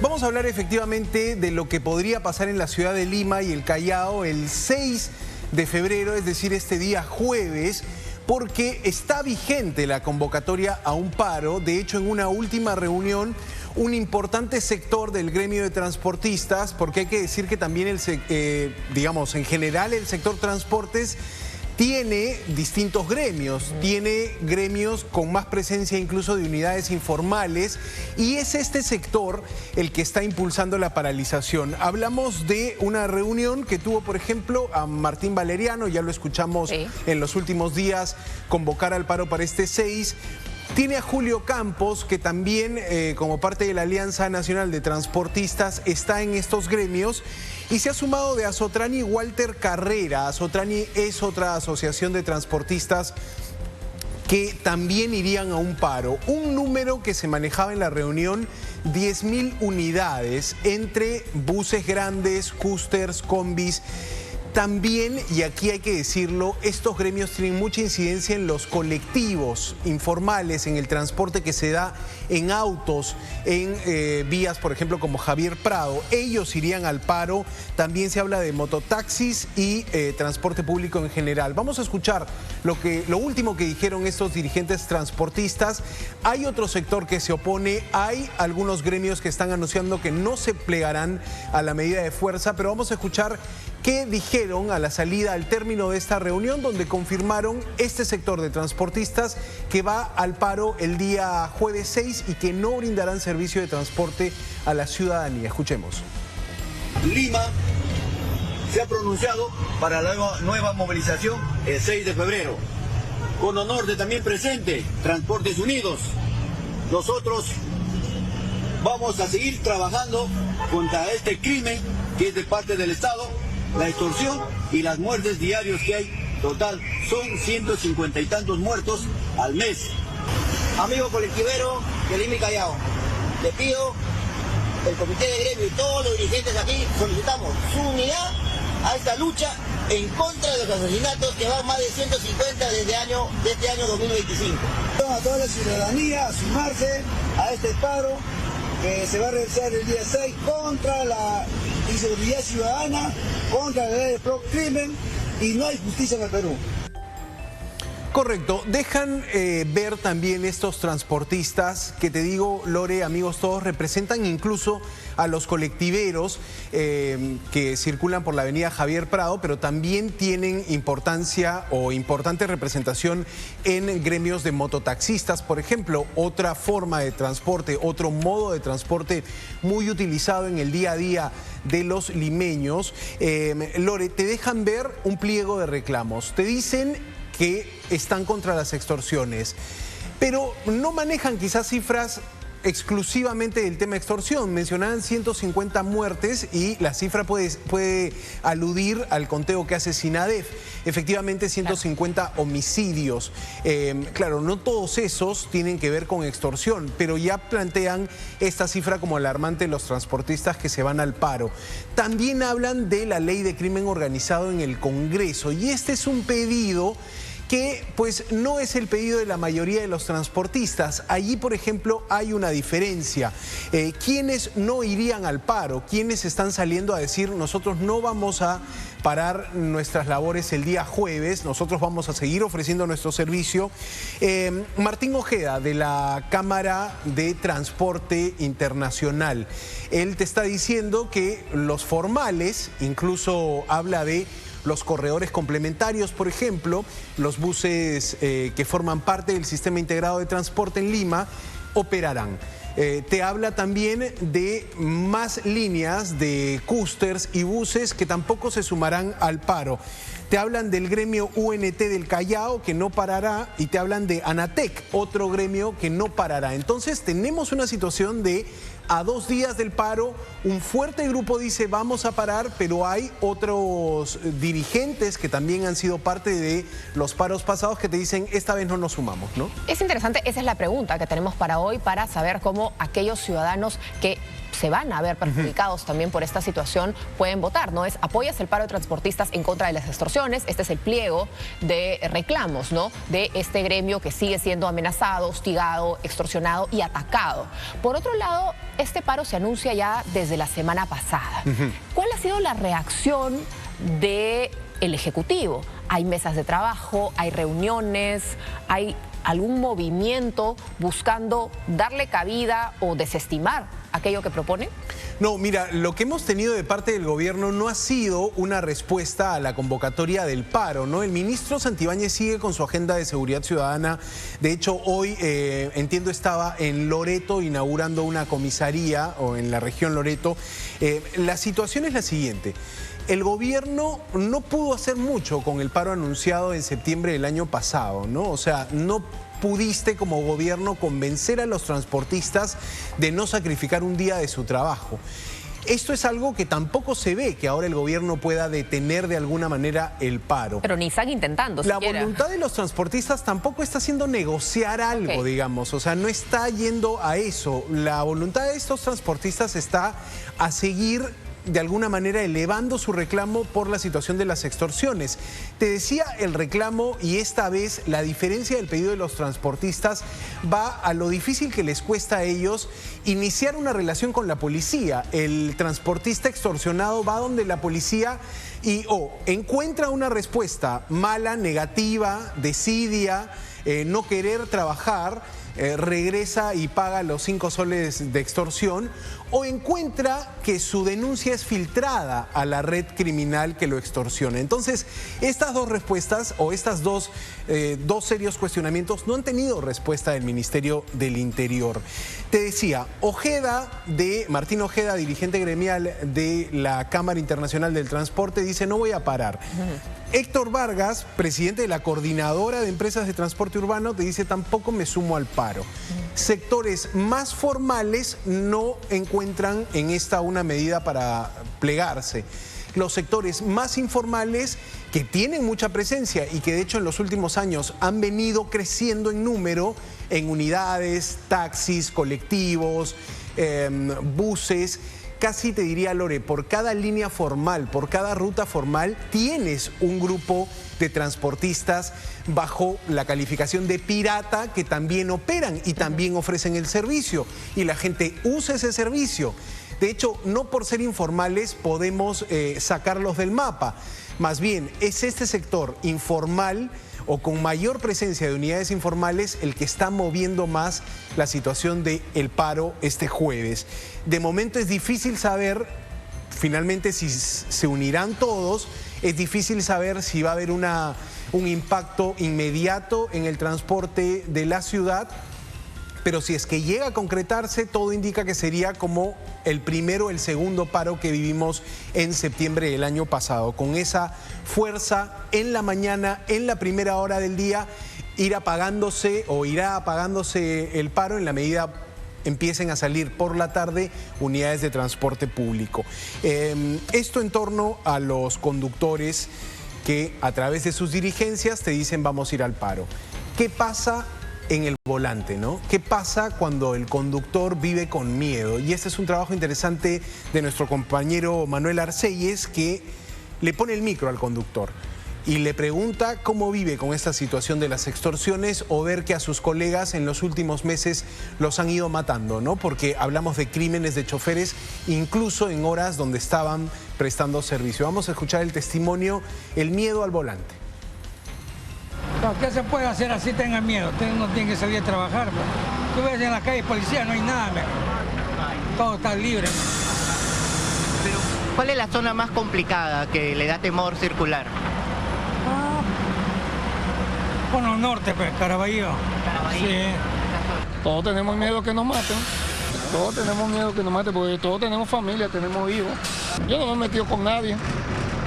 Vamos a hablar efectivamente de lo que podría pasar en la ciudad de Lima y el Callao el 6 de febrero, es decir, este día jueves, porque está vigente la convocatoria a un paro. De hecho, en una última reunión, un importante sector del gremio de transportistas, porque hay que decir que también en general el sector transportes tiene distintos gremios, tiene gremios con más presencia incluso de unidades informales, y es este sector el que está impulsando la paralización. Hablamos de una reunión que tuvo, por ejemplo, a Martín Valeriano, ya lo escuchamos en los últimos días, convocar al paro para este 6. Tiene a Julio Campos, que también como parte de la Alianza Nacional de Transportistas está en estos gremios, y se ha sumado de Azotrani Walter Carrera. Azotrani es otra asociación de transportistas que también irían a un paro. Un número que se manejaba en la reunión, 10.000 unidades entre buses grandes, cústers, combis. También, y aquí hay que decirlo, estos gremios tienen mucha incidencia en los colectivos informales, en el transporte que se da en autos, en vías, por ejemplo, como Javier Prado. Ellos irían al paro. También se habla de mototaxis y transporte público en general. Vamos a escuchar lo último que dijeron estos dirigentes transportistas. Hay otro sector que se opone, hay algunos gremios que están anunciando que no se plegarán a la medida de fuerza, pero vamos a escuchar qué dijeron a la salida, al término de esta reunión, donde confirmaron este sector de transportistas que va al paro el día jueves 6 y que no brindarán servicio de transporte a la ciudadanía. Escuchemos. Lima se ha pronunciado para la nueva movilización el 6 de febrero. Con honor de también presente, Transportes Unidos. Nosotros vamos a seguir trabajando contra este crimen que es de parte del Estado, la extorsión y las muertes diarios que hay. Total, son 150 y tantos muertos al mes. Amigo colectivero de Lima y Callao, le pido, el comité de gremio y todos los dirigentes aquí solicitamos su unidad a esta lucha en contra de los asesinatos que van más de 150 desde este año 2025. A toda la ciudadanía a sumarse a este paro que se va a realizar el día 6 contra la inseguridad ciudadana, contra la ley de pro-crimen, y no hay justicia en el Perú. Correcto. Dejan ver también estos transportistas que, te digo, Lore, amigos todos, representan incluso a los colectiveros que circulan por la avenida Javier Prado, pero también tienen importancia o importante representación en gremios de mototaxistas, por ejemplo, otra forma de transporte, otro modo de transporte muy utilizado en el día a día de los limeños. Lore, te dejan ver un pliego de reclamos, te dicen que están contra las extorsiones, pero no manejan quizás cifras exclusivamente del tema extorsión. Mencionaban 150 muertes y la cifra puede aludir al conteo que hace SINADEF. Efectivamente, 150 homicidios. Claro, no todos esos tienen que ver con extorsión, pero ya plantean esta cifra como alarmante de los transportistas que se van al paro. También hablan de la ley de crimen organizado en el Congreso, y este es un pedido que pues no es el pedido de la mayoría de los transportistas. Allí, por ejemplo, hay una diferencia. ¿Quiénes no irían al paro? ¿Quiénes están saliendo a decir nosotros no vamos a parar nuestras labores el día jueves, nosotros vamos a seguir ofreciendo nuestro servicio? Martín Ojeda, de la Cámara de Transporte Internacional, él te está diciendo que los formales, incluso habla de los corredores complementarios, por ejemplo, los buses que forman parte del sistema integrado de transporte en Lima, operarán. Te habla también de más líneas de cústers y buses que tampoco se sumarán al paro. Te hablan del gremio UNT del Callao, que no parará, y te hablan de ANATEC, otro gremio que no parará. Entonces tenemos una situación de, a 2 días del paro, un fuerte grupo dice vamos a parar, pero hay otros dirigentes que también han sido parte de los paros pasados que te dicen esta vez no nos sumamos, ¿no? Es interesante, esa es la pregunta que tenemos para hoy, para saber cómo aquellos ciudadanos que se van a ver perjudicados también por esta situación pueden votar, ¿no? Es apoyas el paro de transportistas en contra de las extorsiones. Este es el pliego de reclamos, ¿no? De este gremio que sigue siendo amenazado, hostigado, extorsionado y atacado. Por otro lado, este paro se anuncia ya desde la semana pasada. ¿Cuál ha sido la reacción del Ejecutivo? ¿Hay mesas de trabajo? ¿Hay reuniones? ¿Hay algún movimiento buscando darle cabida o desestimar aquello que propone? No, mira, lo que hemos tenido de parte del gobierno no ha sido una respuesta a la convocatoria del paro, ¿no? El ministro Santibáñez sigue con su agenda de seguridad ciudadana. De hecho, hoy, entiendo, estaba en Loreto inaugurando una comisaría, o en la región Loreto. La situación es la siguiente. El gobierno no pudo hacer mucho con el paro anunciado en septiembre del año pasado, ¿no? O sea, no pudiste como gobierno convencer a los transportistas de no sacrificar un día de su trabajo. Esto es algo que tampoco se ve, que ahora el gobierno pueda detener de alguna manera el paro. Pero ni están intentando La siquiera. voluntad de los transportistas tampoco está haciendo negociar algo, digamos. O sea, no está yendo a eso. La voluntad de estos transportistas está a seguir de alguna manera elevando su reclamo por la situación de las extorsiones. Te decía el reclamo, y esta vez la diferencia del pedido de los transportistas va a lo difícil que les cuesta a ellos iniciar una relación con la policía. El transportista extorsionado va donde la policía y encuentra una respuesta mala, negativa, desidia, no querer trabajar, regresa y paga los 5 soles de extorsión, o encuentra que su denuncia es filtrada a la red criminal que lo extorsiona. Entonces, estas dos respuestas, o estas dos serios cuestionamientos, no han tenido respuesta del Ministerio del Interior. Te decía, Martín Ojeda, dirigente gremial de la Cámara Internacional del Transporte, dice: no voy a parar. Héctor Vargas, presidente de la Coordinadora de Empresas de Transporte Urbano, te dice: tampoco me sumo al paro. Sectores más formales no encuentran en esta una medida para plegarse. Los sectores más informales, que tienen mucha presencia y que de hecho en los últimos años han venido creciendo en número, en unidades, taxis, colectivos, buses. Casi te diría, Lore, por cada línea formal, por cada ruta formal, tienes un grupo de transportistas bajo la calificación de pirata que también operan y también ofrecen el servicio. Y la gente usa ese servicio. De hecho, no por ser informales podemos sacarlos del mapa. Más bien, es este sector informal o con mayor presencia de unidades informales el que está moviendo más la situación del paro este jueves. De momento es difícil saber finalmente si se unirán todos, es difícil saber si va a haber un impacto inmediato en el transporte de la ciudad, pero si es que llega a concretarse, todo indica que sería como el primero o el segundo paro que vivimos en septiembre del año pasado, con esa fuerza en la mañana, en la primera hora del día, irá apagándose el paro en la medida empiecen a salir por la tarde unidades de transporte público. Esto en torno a los conductores que a través de sus dirigencias te dicen: vamos a ir al paro. ¿Qué pasa en el volante, ¿no? ¿Qué pasa cuando el conductor vive con miedo? Y este es un trabajo interesante de nuestro compañero Manuel Arcelles, que le pone el micro al conductor y le pregunta cómo vive con esta situación de las extorsiones, o ver que a sus colegas en los últimos meses los han ido matando, ¿no? Porque hablamos de crímenes de choferes incluso en horas donde estaban prestando servicio. Vamos a escuchar el testimonio, el miedo al volante. ¿Qué se puede hacer así? Tengan miedo, ustedes no tienen que salir a trabajar. Tú ves en la calle policía, no hay nada, todo está libre. Pero, ¿cuál es la zona más complicada que le da temor circular? Bueno, norte, pues, Caraballo. Sí. Todos tenemos miedo que nos maten. Todos tenemos miedo que nos maten porque todos tenemos familia, tenemos hijos. Yo no me he metido con nadie,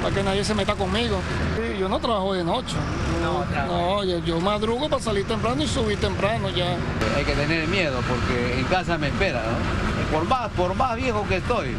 para que nadie se meta conmigo. Yo no trabajo de noche. No, yo madrugo para salir temprano y subir temprano ya. Hay que tener miedo porque en casa me espera, ¿no? Por más viejo que estoy.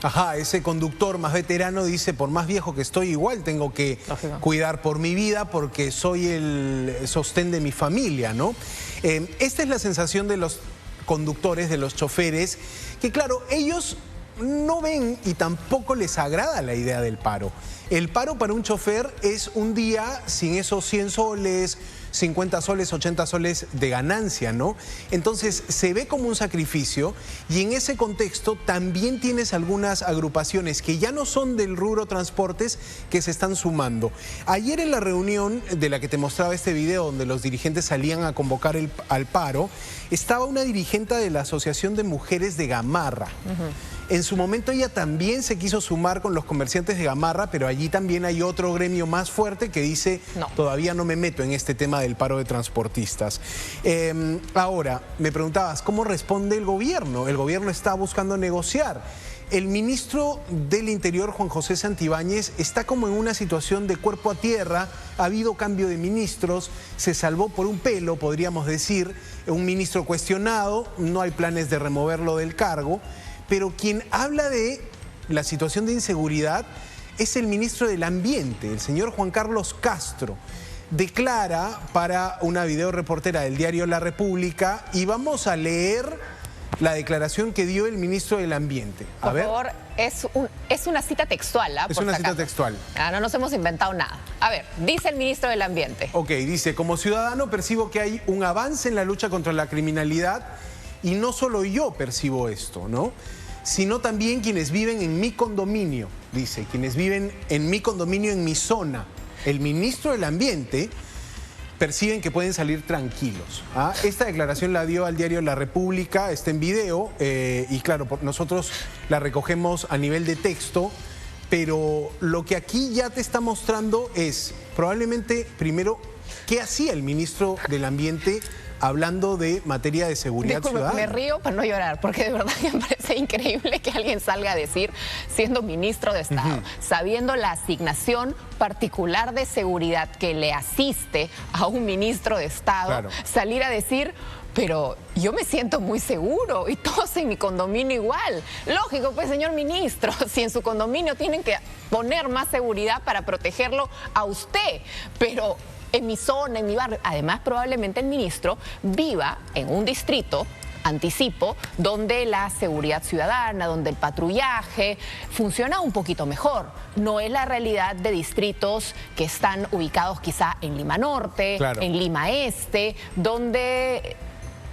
Ajá, ese conductor más veterano dice: por más viejo que estoy, igual tengo que cuidar por mi vida porque soy el sostén de mi familia, ¿no? Esta es la sensación de los conductores, de los choferes, que claro, ellos no ven y tampoco les agrada la idea del paro. El paro para un chofer es un día sin esos 100 soles, 50 soles, 80 soles de ganancia, ¿no? Entonces se ve como un sacrificio y en ese contexto también tienes algunas agrupaciones que ya no son del rubro transportes que se están sumando. Ayer en la reunión de la que te mostraba este video donde los dirigentes salían a convocar al paro, estaba una dirigente de la Asociación de Mujeres de Gamarra. En su momento ella también se quiso sumar con los comerciantes de Gamarra, pero allí también hay otro gremio más fuerte que dice, todavía no me meto en este tema del paro de transportistas. Ahora, me preguntabas, ¿cómo responde el gobierno? El gobierno está buscando negociar. El ministro del Interior, Juan José Santibáñez, está como en una situación de cuerpo a tierra. Ha habido cambio de ministros, se salvó por un pelo, podríamos decir, un ministro cuestionado, no hay planes de removerlo del cargo. Pero quien habla de la situación de inseguridad es el ministro del Ambiente, el señor Juan Carlos Castro. Declara para una videoreportera del diario La República y vamos a leer la declaración que dio el ministro del Ambiente. Por favor, es una cita textual. Es una cita textual. No nos hemos inventado nada. A ver, dice el ministro del Ambiente. Ok, dice, como ciudadano percibo que hay un avance en la lucha contra la criminalidad y no solo yo percibo esto, ¿no? Sino también quienes viven en mi condominio, dice, quienes viven en mi condominio, en mi zona. El ministro del Ambiente perciben que pueden salir tranquilos. Esta declaración la dio al diario La República, está en video, y claro, nosotros la recogemos a nivel de texto, pero lo que aquí ya te está mostrando es, probablemente, primero, ¿qué hacía el ministro del Ambiente hablando de materia de seguridad ciudadana? Me río para no llorar, porque de verdad que me parece increíble que alguien salga a decir, siendo ministro de Estado, sabiendo la asignación particular de seguridad que le asiste a un ministro de Estado, salir a decir, pero yo me siento muy seguro y todos en mi condominio igual. Lógico, pues, señor ministro, si en su condominio tienen que poner más seguridad para protegerlo a usted, pero en mi zona, en mi barrio. Además, probablemente el ministro viva en un distrito, anticipo, donde la seguridad ciudadana, donde el patrullaje funciona un poquito mejor. No es la realidad de distritos que están ubicados quizá en Lima Norte, en Lima Este, donde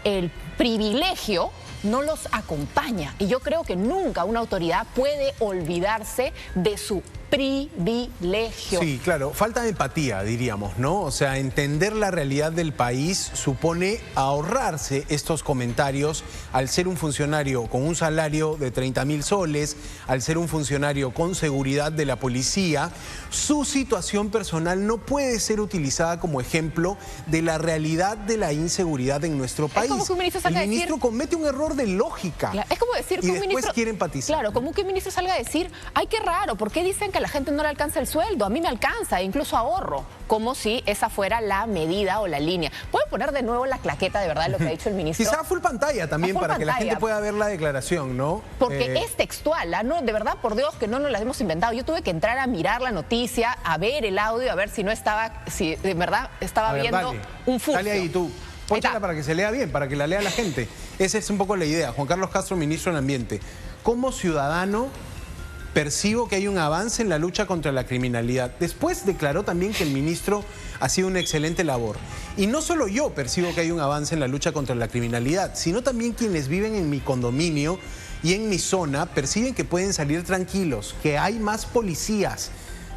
el privilegio no los acompaña. Y yo creo que nunca una autoridad puede olvidarse de su privilegio. Sí, claro, falta de empatía, diríamos, ¿no? O sea, entender la realidad del país supone ahorrarse estos comentarios al ser un funcionario con un salario de 30.000 soles, al ser un funcionario con seguridad de la policía. Su situación personal no puede ser utilizada como ejemplo de la realidad de la inseguridad en nuestro país. Es como que un ministro salga el ministro comete un error de lógica. Es como decir que y un después ministro quiere empatizar. Claro, como que un ministro salga a decir, ay, qué raro, ¿por qué dicen que a la gente no le alcanza el sueldo? A mí me alcanza, incluso ahorro. Como si esa fuera la medida o la línea. ¿Puede poner de nuevo la claqueta de verdad lo que ha dicho el ministro? Quizá full pantalla también para que la gente pueda ver la declaración, ¿no? Porque es textual, ¿no? De verdad, por Dios, que no nos la hemos inventado. Yo tuve que entrar a mirar la noticia, a ver el audio, a ver si no estaba, si de verdad estaba viendo un furcio. Dale ahí tú. Pónchala para que se lea bien, para que la lea la gente. Esa es un poco la idea. Juan Carlos Castro, ministro del Ambiente. Como ciudadano, percibo que hay un avance en la lucha contra la criminalidad. Después declaró también que el ministro ha sido una excelente labor. Y no solo yo percibo que hay un avance en la lucha contra la criminalidad, sino también quienes viven en mi condominio y en mi zona perciben que pueden salir tranquilos, que hay más policías,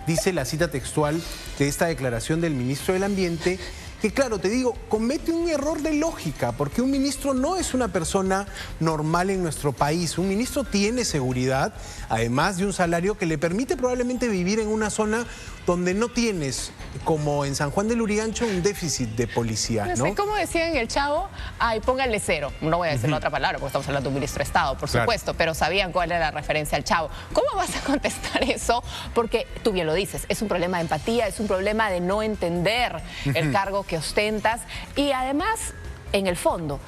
dice la cita textual de esta declaración del ministro del Ambiente, que claro, te digo, comete un error de lógica, porque un ministro no es una persona normal en nuestro país. Un ministro tiene seguridad, además de un salario que le permite probablemente vivir en una zona donde no tienes, como en San Juan del Lurigancho, un déficit de policía, ¿no? No sé cómo decía en El Chavo, ay, póngale cero. No voy a decir la otra palabra, porque estamos hablando de un ministro de Estado, por supuesto, pero sabían cuál era la referencia al Chavo. ¿Cómo vas a contestar eso? Porque tú bien lo dices, es un problema de empatía, es un problema de no entender el cargo que ostentas y además, en el fondo,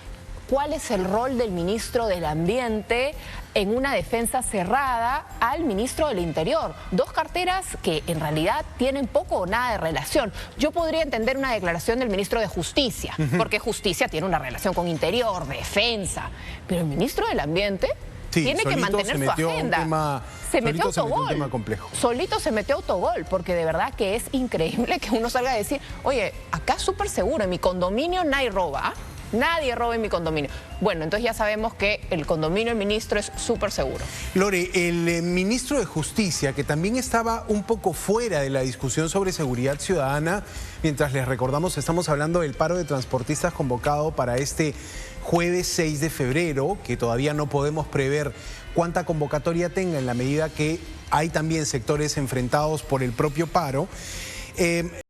¿cuál es el rol del ministro del Ambiente en una defensa cerrada al ministro del Interior? Dos carteras que en realidad tienen poco o nada de relación. Yo podría entender una declaración del ministro de Justicia, porque Justicia tiene una relación con Interior, Defensa, pero el ministro del Ambiente... Sí, tiene que mantener su agenda. Se metió autogol. Un tema complejo. Solito se metió autogol, porque de verdad que es increíble que uno salga a decir, oye, acá es súper seguro, en mi condominio nadie roba. Nadie roba en mi condominio. Bueno, entonces ya sabemos que el condominio del ministro es súper seguro. Lore, el ministro de Justicia, que también estaba un poco fuera de la discusión sobre seguridad ciudadana, mientras les recordamos, estamos hablando del paro de transportistas convocado para este jueves 6 de febrero, que todavía no podemos prever cuánta convocatoria tenga en la medida que hay también sectores enfrentados por el propio paro.